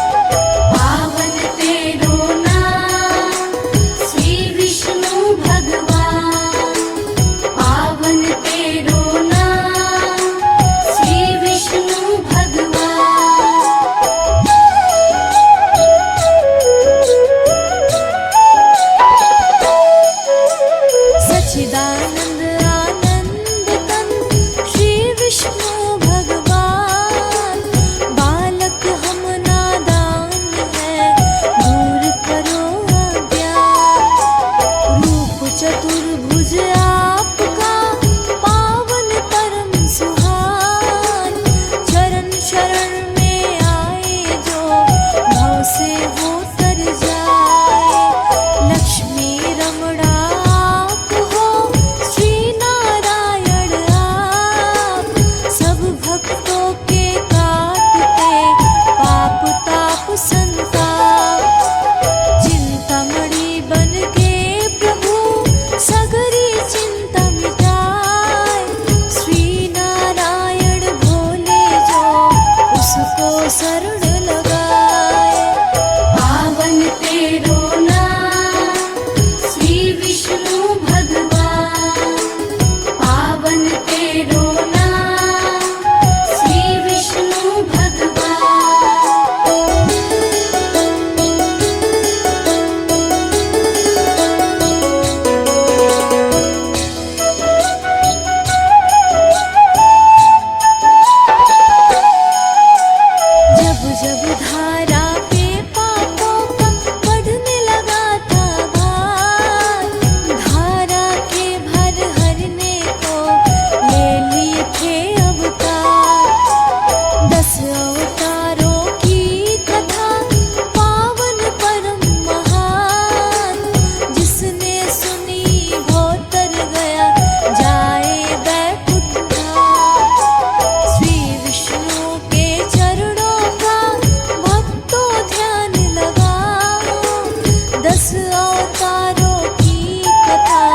अवतारों की कथा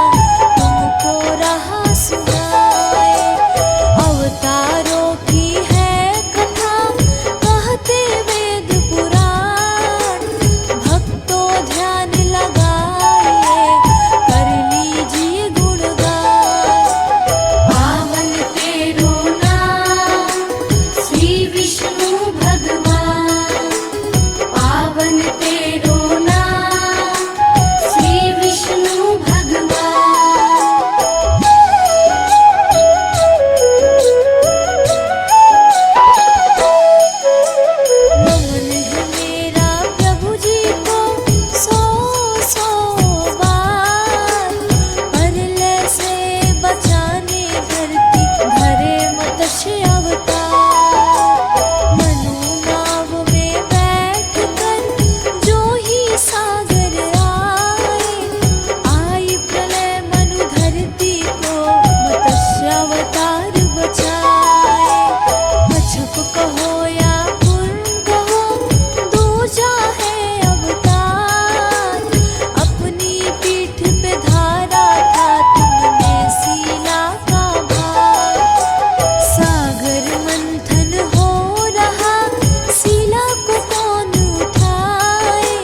तुमको रहा सुनाए। अवतारों की है कथा कहते वेद पुराण, भक्तों ध्यान लगाइए कर लीजिए गुणगान। पावन तेरो नाम श्री विष्णु भगवान, पावन तेरो नाम श्री विष्णु भगवान। नमन है मेरा प्रभु जी को सौ सौ बार, परलय से बचाने धरती धरे मत्स्य अवतार। मनु नाव में बैठ कर जो ही सागर आए, आई प्रलय मनु धरती को मत्स्य अवतार बचाए। कच्छप कहो या कुर्म कहो दूजा है अवतार, अपनी पीठ पे धारा था तुमने सीला का भार। सागर मंथन हो रहा सीला को कौन उठाए,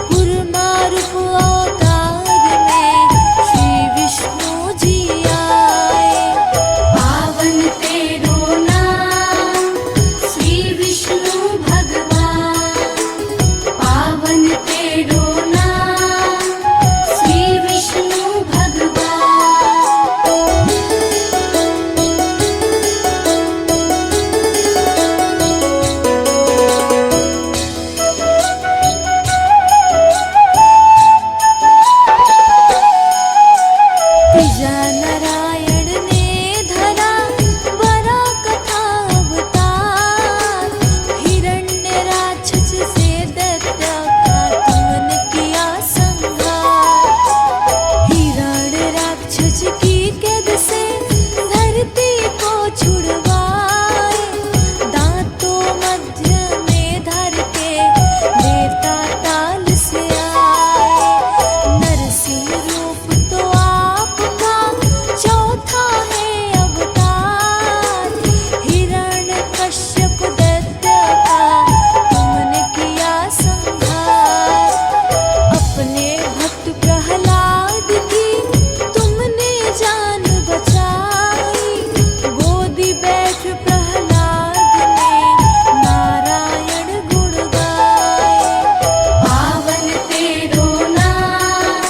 कुर्मा रूप अवतार में श्री विष्णु जी आए। पावन तेरो नाम श्री विष्णु भगवान, पावन तेरो नाम श्री विष्णु भगवान। त्रिजा नारायण ने धरा वरा कथा अवतार, हिरण्य राक्षस से दैत्य का तुमने किया संहार। हिरण्य राक्षस की कैद से धरती को छुड़वाए, दांतों मध्य में धर के लेता ताल से आए। नरसिंह रूप तो आपका चौथा है अवतार, हिरण्य कश्यप दैत्य का तुमने किया संहार। अपने भक्त प्रहलाद की तुमने जान बचाई, गोदी बैठ प्रहलाद ने नारायण गुण गाए। पावन तेरो नाम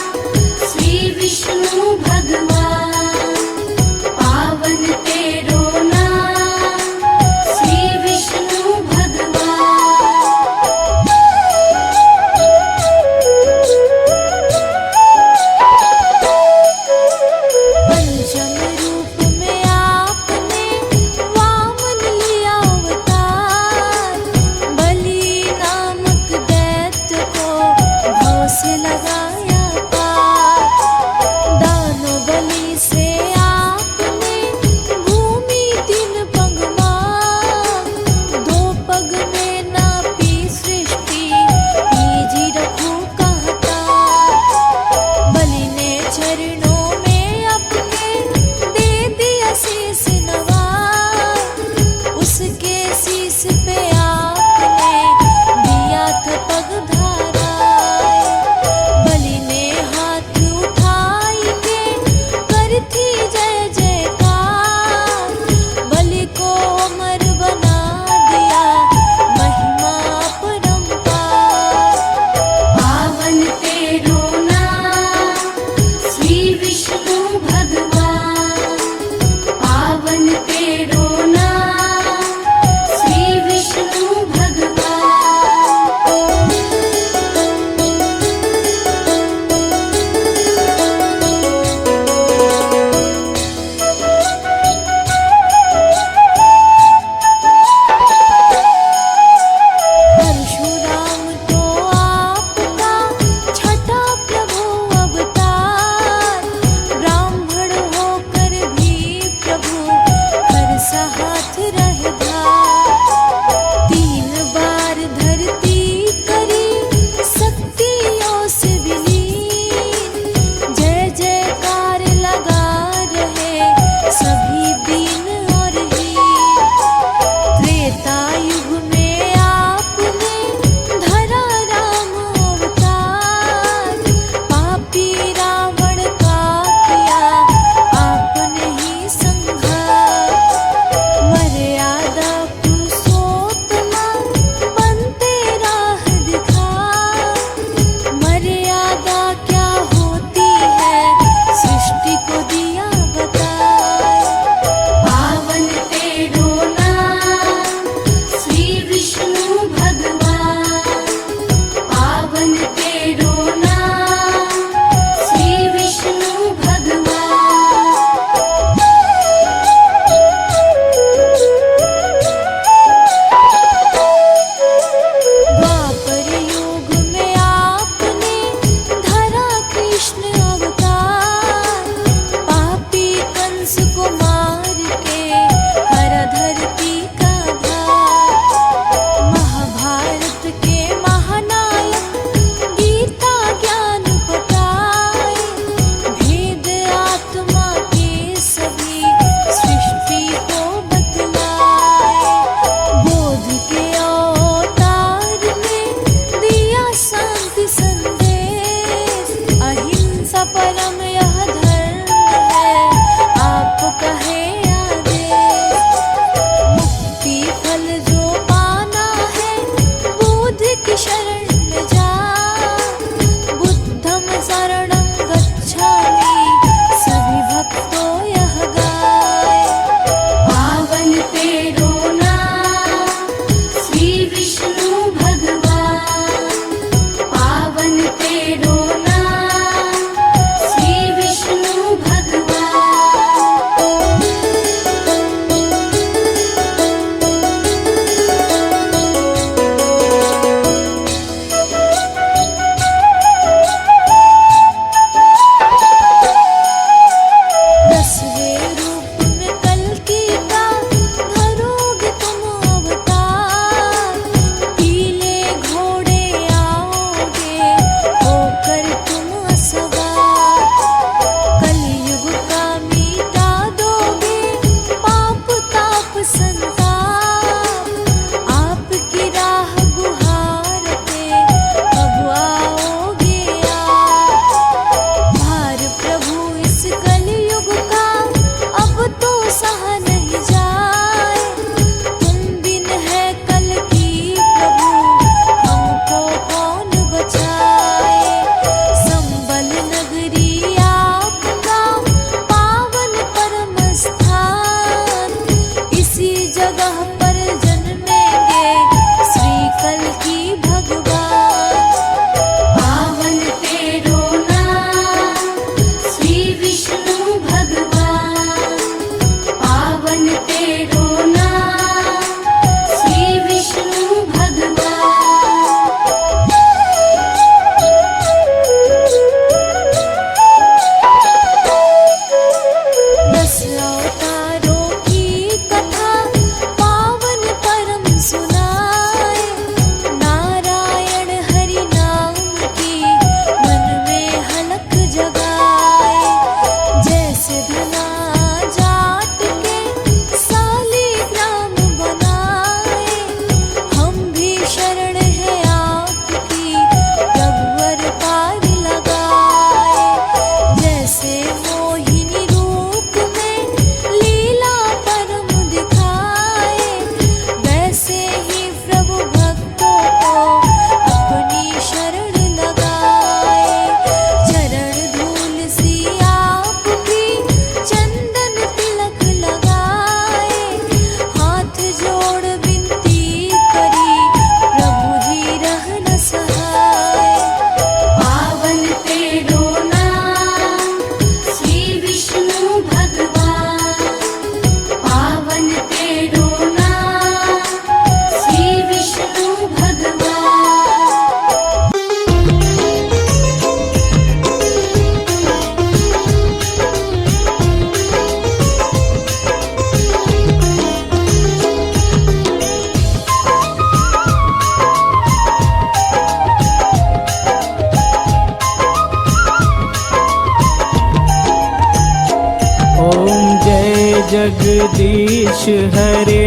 जगदीश हरे,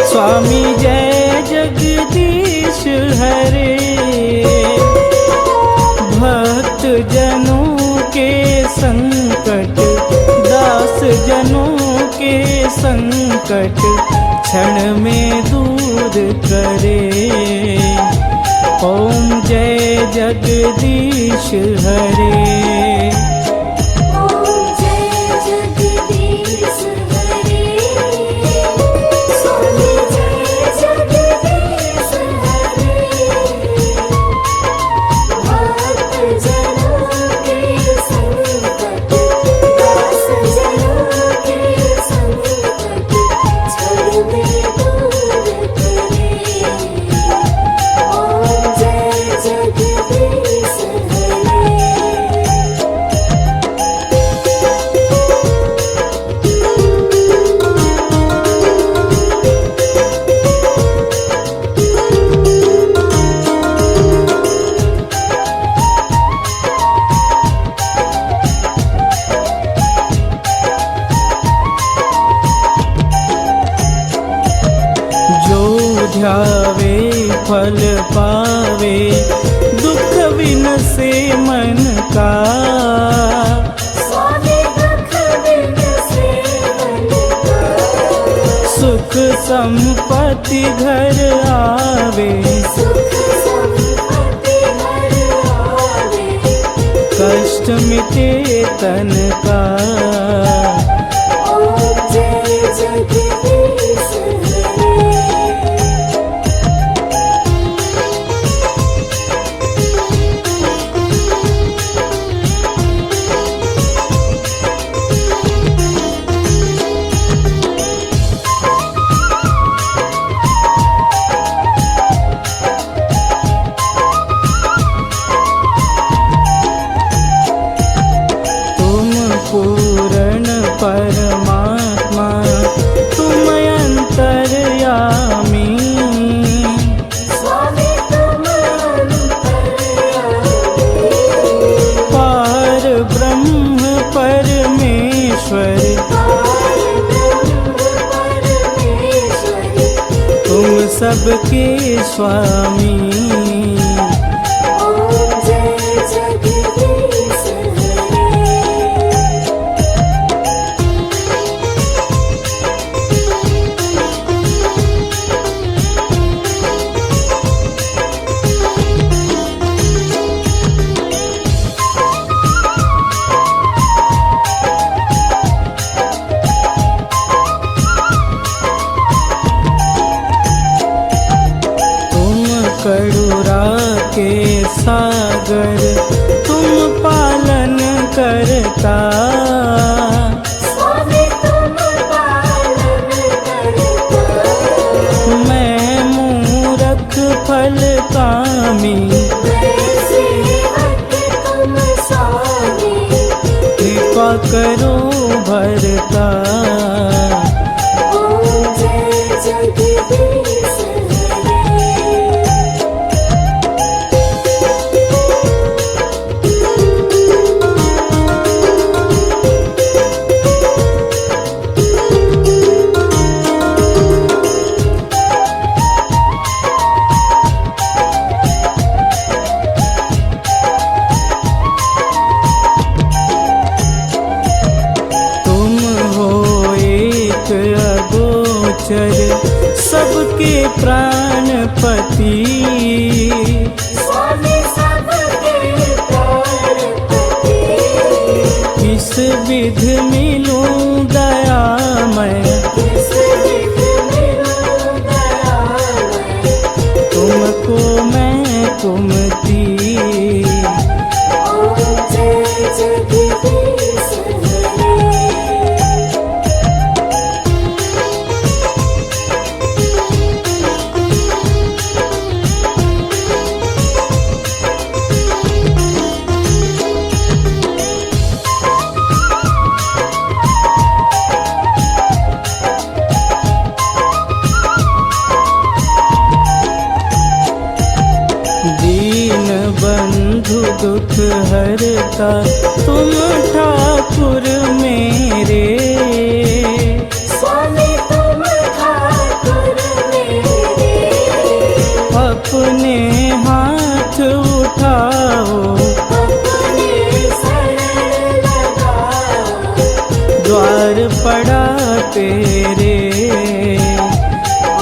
स्वामी जय जगदीश हरे। भक्त जनों के संकट, दास जनों के संकट क्षण में दूर करे। ओम जय जगदीश हरे। ओम जय जगदीश हरे, स्वामी जय जगदीश हरे। भक्त जनों के संकट, दास जनों के संकट क्षण में दूर करे। ओम जय जगदीश हरे। जो ध्यावे फल पावे, दुख विनसे मन का। स्वामी दुख विनसे मन का। सुख संपत्ति घर आवे, सुख संपत्ति घर आवे। कष्ट मिटे तन का। ओम जय जगदीश हरे। तुम पूर्ण परमात्मा, तुम अंतर्यामी। स्वामी तुम अंतर्यामी। पार ब्रह्म परमेश्वर, पारब्रह्म परमेश्वर। तुम सबके स्वामी। ओम जय जगदीश हरे। तुम करुणा के सागर, तुम पालन करता। स्वामी तुम पालन करता। मैं मूरख फल कामी, मैं सेवक तुम स्वामी। कृपा करो भरता। ओम जय जगदीश हरे। तुम हो एक अगोचर, सबके प्राणपति। स्वामी सबके प्राणपति। किस विध मिलूं दयामय, किस विध मिलूं दयामय। तुमको मैं कुमति। ओम जय जगदीश हरे। दीन बंधु दुख है करता तुम ठाकुर मेरे। स्वामी तुम ठाकुर मेरे, अपने हाथ उठाओ, अपने शरण लगाओ, द्वार पड़ा तेरे।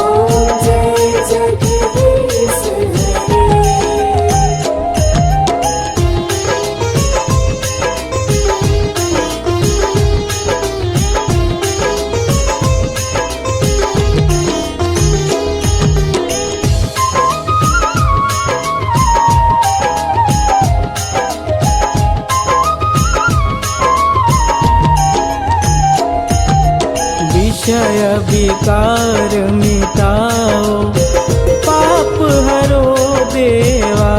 ओम जय जगदीश हरे। विषय विकार मिटाओ, पाप हरो देवा।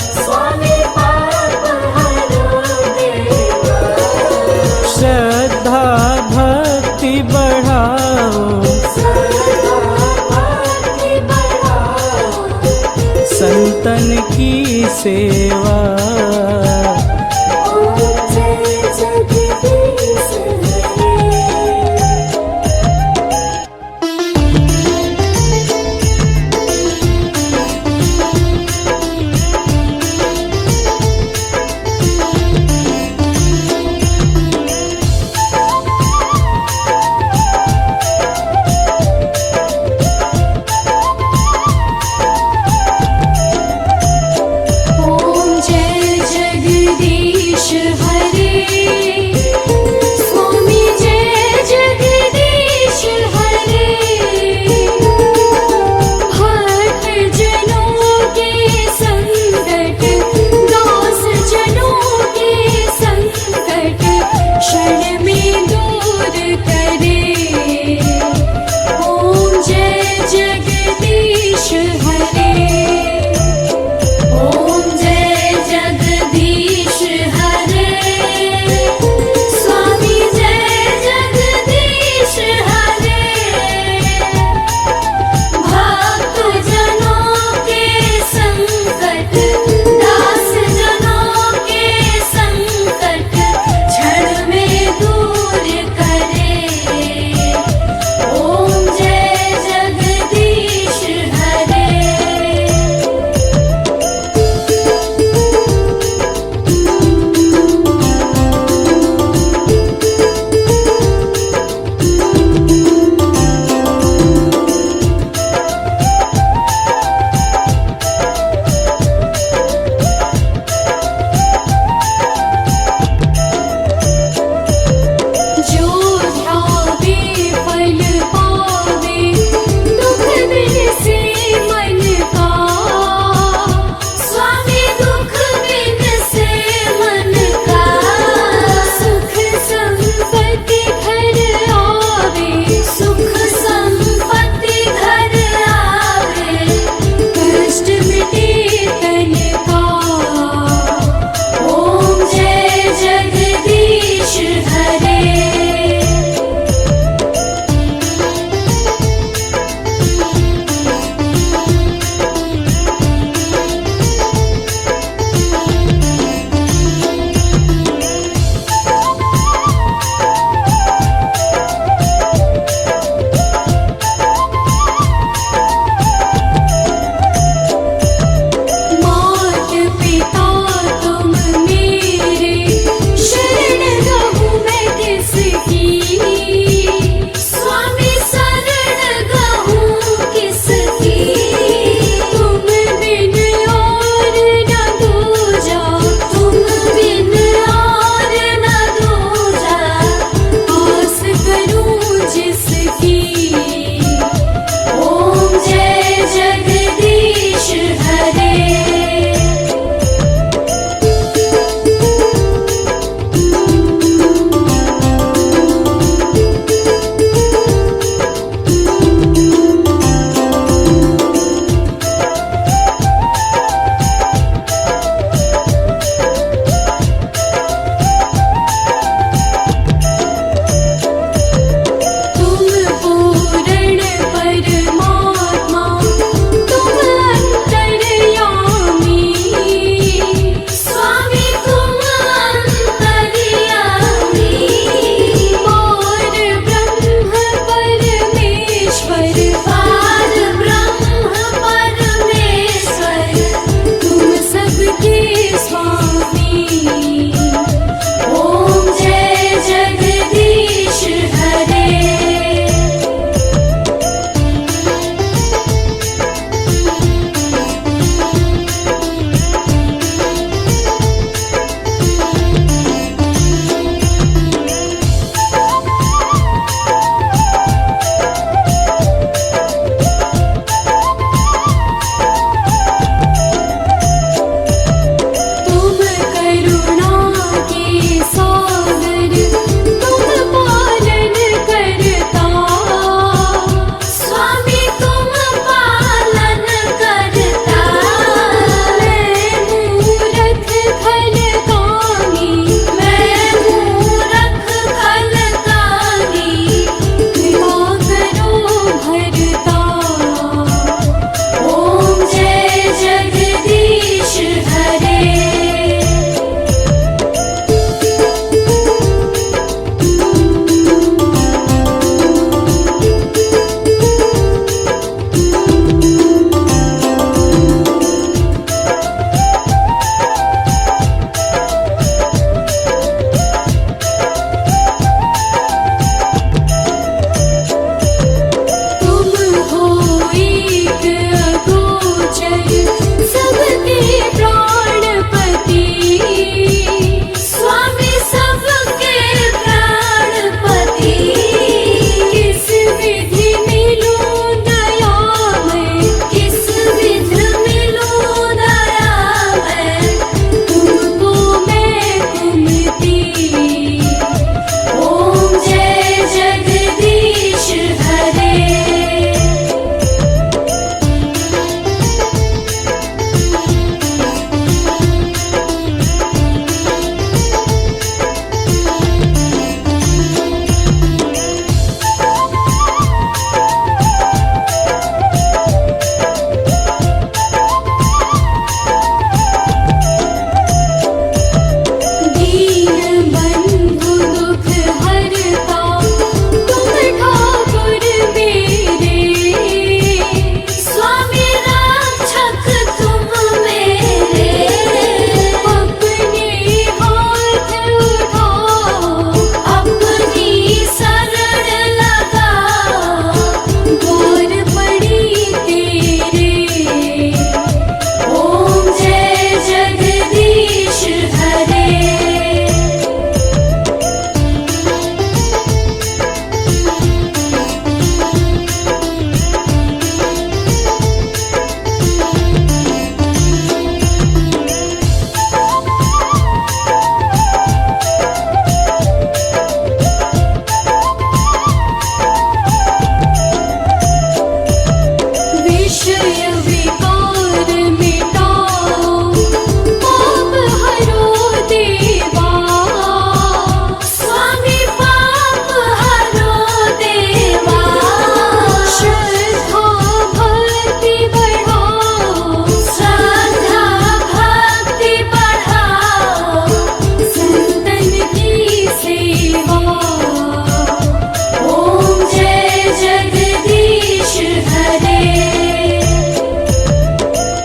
स्वामी पाप हरो देवा, श्रद्धा भक्ति बढ़ाओ, श्रद्धा भक्ति बढ़ाओ, संतन की सेवा।